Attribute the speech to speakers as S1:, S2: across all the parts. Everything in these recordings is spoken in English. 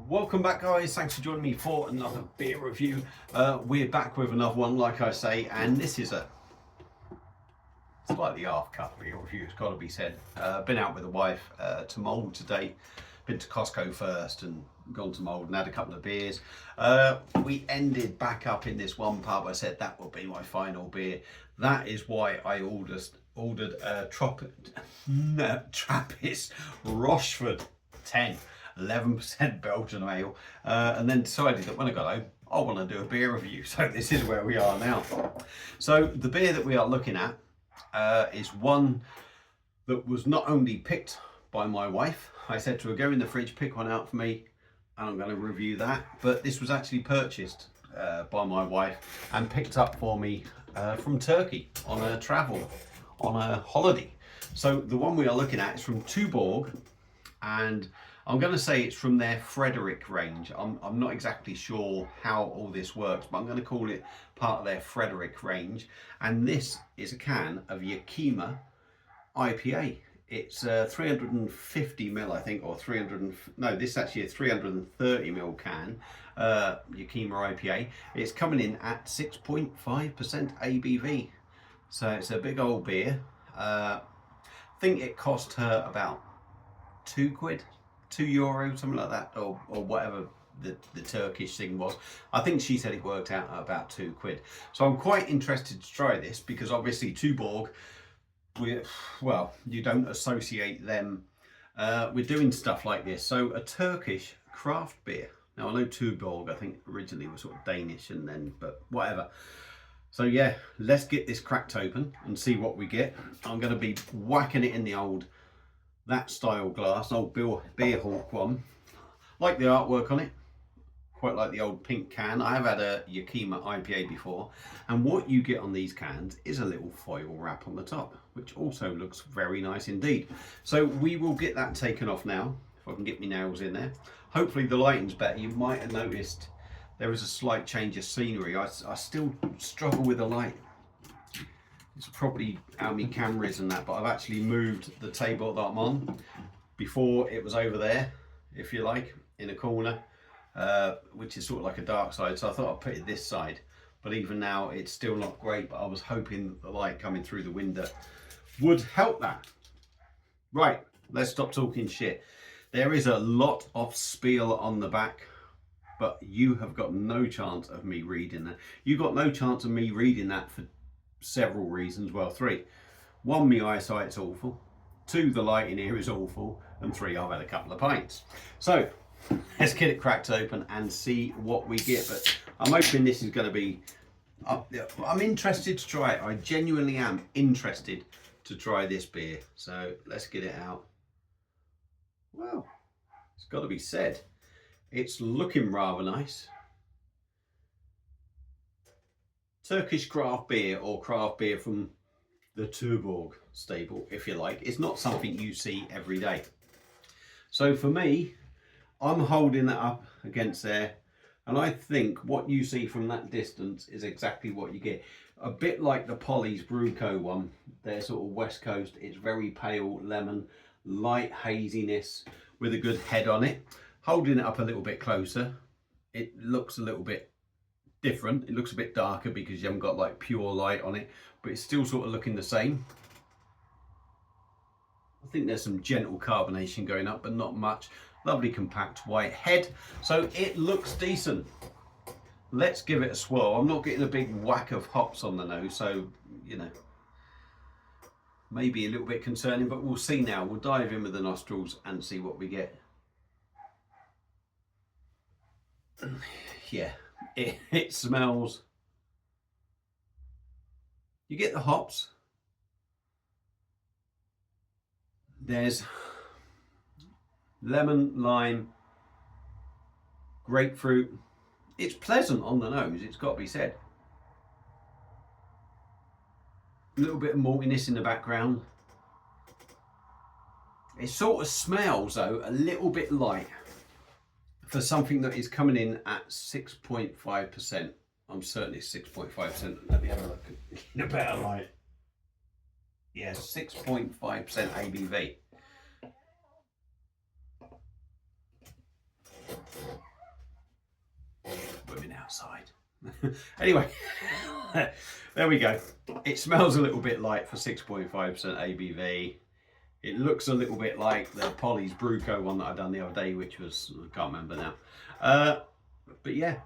S1: Welcome back, guys. Thanks for joining me for another beer review. We're back with another one, like I say, and this is a slightly half-cut beer review, it's got to be said. Been out with the wife to Mould today. Been to Costco first and gone to Mould and had a couple of beers. We ended back up in this one pub. I said that will be my final beer. That is why I ordered a Trappist Rochefort 10. 11% Belgian ale, and then decided that when I got home I want to do a beer review, so this is where we are now. So the beer that we are looking at is one that was not only picked by my wife. I said to her, go in the fridge, pick one out for me and I'm going to review that, but this was actually purchased by my wife and picked up for me from Turkey on a travel, on a holiday. So the one we are looking at is from Tuborg, and I'm going to say it's from their Frederick range. I'm not exactly sure how all this works, but I'm going to call it part of their Frederick range. And this is a can of Yakima IPA. It's 350ml, I think, or 300. No, this is actually a 330ml can, Yakima IPA. It's coming in at 6.5% ABV, so it's a big old beer. I think it cost her about £2, €2, something like that, or whatever the Turkish thing was. I think she said it worked out at about £2. So I'm quite interested to try this because obviously Tuborg, well, you don't associate them with doing stuff like this. So a Turkish craft beer. Now I know Tuborg, I think originally was sort of Danish, and then, but whatever. So yeah, let's get this cracked open and see what we get. I'm going to be whacking it in the old that style glass, old beer hawk one. Like the artwork on it, quite like the old pink can. I have had a Yakima IPA before, and what you get on these cans is a little foil wrap on the top, which also looks very nice indeed. So we will get that taken off now, if I can get my nails in there. Hopefully the lighting's better. You might have noticed there is a slight change of scenery. I still struggle with the light. It's probably how my camera is and that, but I've actually moved the table that I'm on. Before it was over there, if you like, in a corner, which is sort of like a dark side, so I thought I'd put it this side, but even now it's still not great, but I was hoping the light coming through the window would help that. Right, let's stop talking shit. There is a lot of spiel on the back, but you have got no chance of me reading that. You got no chance of me reading that for several reasons. Well, three. One, my eyesight's awful. Two, the lighting here is awful. And three, I've had a couple of pints. So let's get it cracked open and see what we get. But I'm hoping this is going to be, I'm interested to try it. I genuinely am interested to try this beer. So let's get it out. Well, it's got to be said, it's looking rather nice. Turkish craft beer, or craft beer from the Tuborg stable, if you like. It's not something you see every day. So for me, I'm holding that up against there, and I think what you see from that distance is exactly what you get. A bit like the Polly's Brewco one, they're sort of West Coast. It's very pale lemon, light haziness with a good head on it. Holding it up a little bit closer, it looks a little bit different. It looks a bit darker because you haven't got like pure light on it, but it's still sort of looking the same. I think there's some gentle carbonation going up, but not much. Lovely compact white head, so it looks decent. Let's give it a swirl. I'm not getting a big whack of hops on the nose, so you know, maybe a little bit concerning, but we'll see now. We'll dive in with the nostrils and see what we get. Yeah, it smells. You get the hops. There's lemon, lime, grapefruit. It's pleasant on the nose, it's got to be said. A little bit of maltiness in the background. It sort of smells though a little bit light for something that is coming in at 6.5%. I'm certain it's 6.5%. Let me have a look in a better light. Yeah, 6.5% ABV. outside. Anyway, there we go. It smells a little bit light for 6.5% ABV. It looks a little bit like the Polly's Bruco one that I done the other day, which was, I can't remember now. But yeah,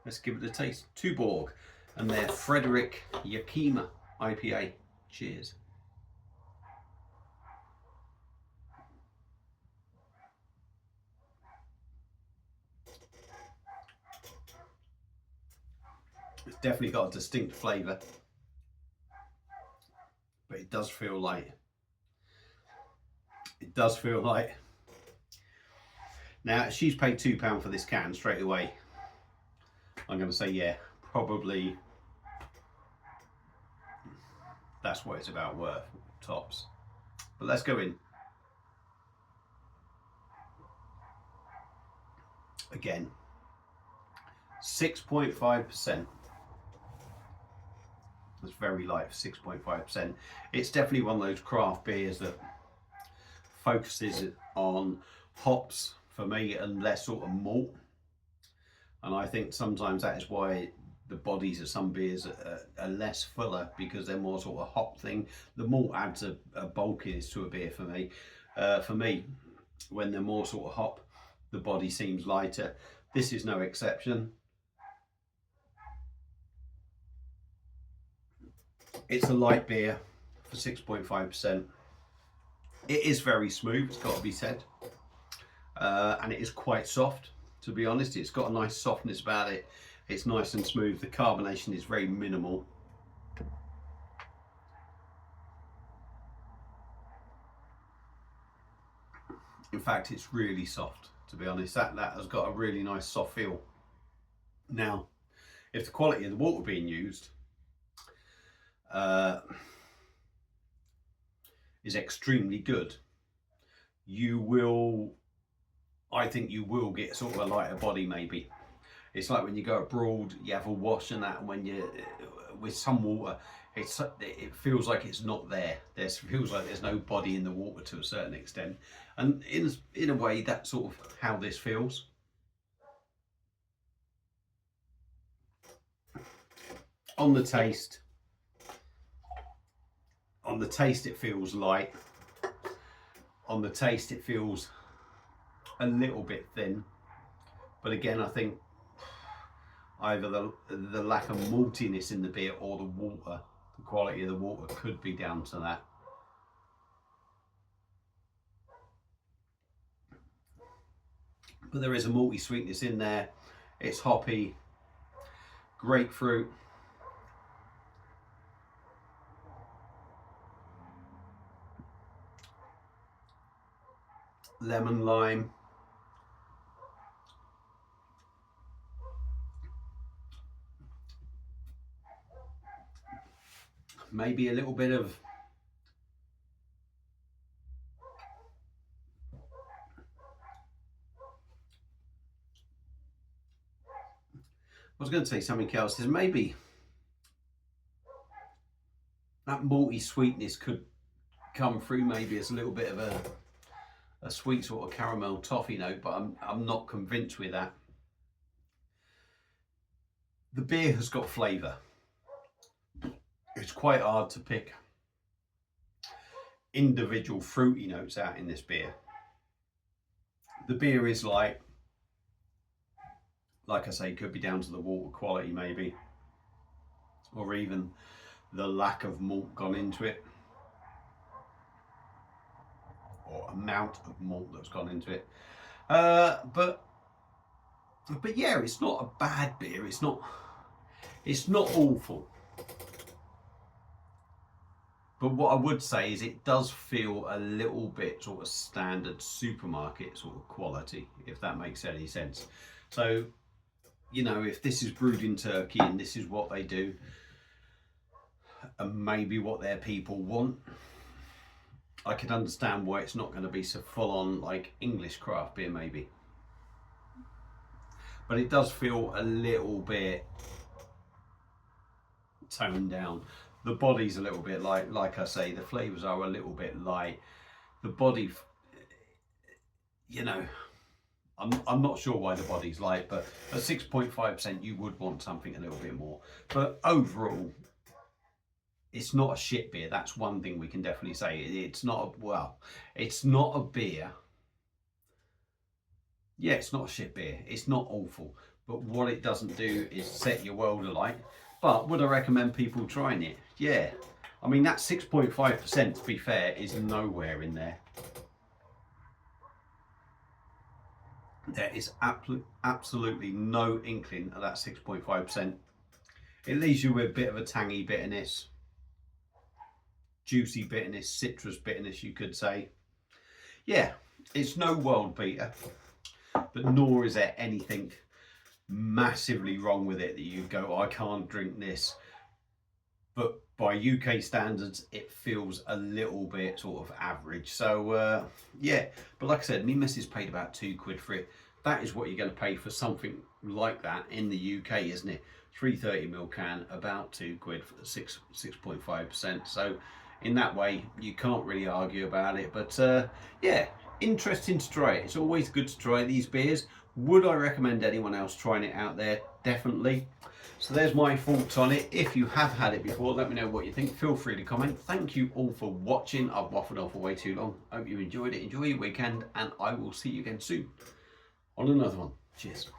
S1: let's give it a taste. Tuborg and their Frederick Yakima IPA. Cheers. It's definitely got a distinct flavour, but it does feel like, now she's paid £2 for this can straight away. I'm going to say, yeah, probably that's what it's about worth, tops. But let's go in. Again, 6.5%. That's very light for 6.5%. It's definitely one of those craft beers that focuses on hops for me and less sort of malt. And I think sometimes that is why the bodies of some beers are less fuller, because they're more sort of hop thing. The malt adds a bulkiness to a beer for me. When they're more sort of hop, the body seems lighter. This is no exception. It's a light beer for 6.5%. It is very smooth, it's got to be said. And it is quite soft, to be honest. It's got a nice softness about it. It's nice and smooth. The carbonation is very minimal. In fact, it's really soft, to be honest. That has got a really nice soft feel. Now, if the quality of the water being used is extremely good, I think you will get sort of a lighter body maybe. It's like when you go abroad, you have a wash and that, and when you with some water, it feels like it's not there. It feels like there's no body in the water to a certain extent, and in a way that's sort of how this feels. On the taste, it feels light. On the taste, it feels a little bit thin, but again, I think either the lack of maltiness in the beer or the water, the quality of the water could be down to that. But there is a malty sweetness in there. It's hoppy, grapefruit, lemon, lime. Maybe a little bit of I was going to say something else. Is maybe that malty sweetness could come through maybe as a little bit of a sweet sort of caramel toffee note, but I'm not convinced with that. The beer has got flavour. It's quite hard to pick individual fruity notes out in this beer. The beer is light. Like I say, could be down to the water quality maybe, or even the lack of malt gone into it, or amount of malt that's gone into it. But yeah, it's not a bad beer. It's not awful. But what I would say is it does feel a little bit sort of standard supermarket sort of quality, if that makes any sense. So, you know, if this is brewed in Turkey and this is what they do, and maybe what their people want, I could understand why it's not going to be so full on like English craft beer maybe. But it does feel a little bit toned down. The body's a little bit light, like I say, the flavours are a little bit light. The body, you know, I'm not sure why the body's light, but at 6.5% you would want something a little bit more. But overall, it's not a shit beer. That's one thing we can definitely say. It's not it's not a beer. Yeah, it's not a shit beer. It's not awful. But what it doesn't do is set your world alight. But would I recommend people trying it? Yeah. I mean, that 6.5%, to be fair, is nowhere in there. There is absolutely no inkling of that 6.5%. It leaves you with a bit of a tangy bitterness, juicy bitterness, citrus bitterness, you could say. Yeah, it's no world beater, but nor is there anything massively wrong with it that you go, I can't drink this. But by UK standards, it feels a little bit sort of average. So yeah, but like I said, me missus paid about £2 for it. That is what you're going to pay for something like that in the UK, isn't it? 330ml can, about £2 for 6.5%. So in that way, you can't really argue about it. But yeah, interesting to try it. It's always good to try these beers. Would I recommend anyone else trying it out there? Definitely. So there's my thoughts on it. If you have had it before, let me know what you think. Feel free to comment. Thank you all for watching. I've waffled on for way too long. Hope you enjoyed it. Enjoy your weekend, and I will see you again soon on another one. Cheers.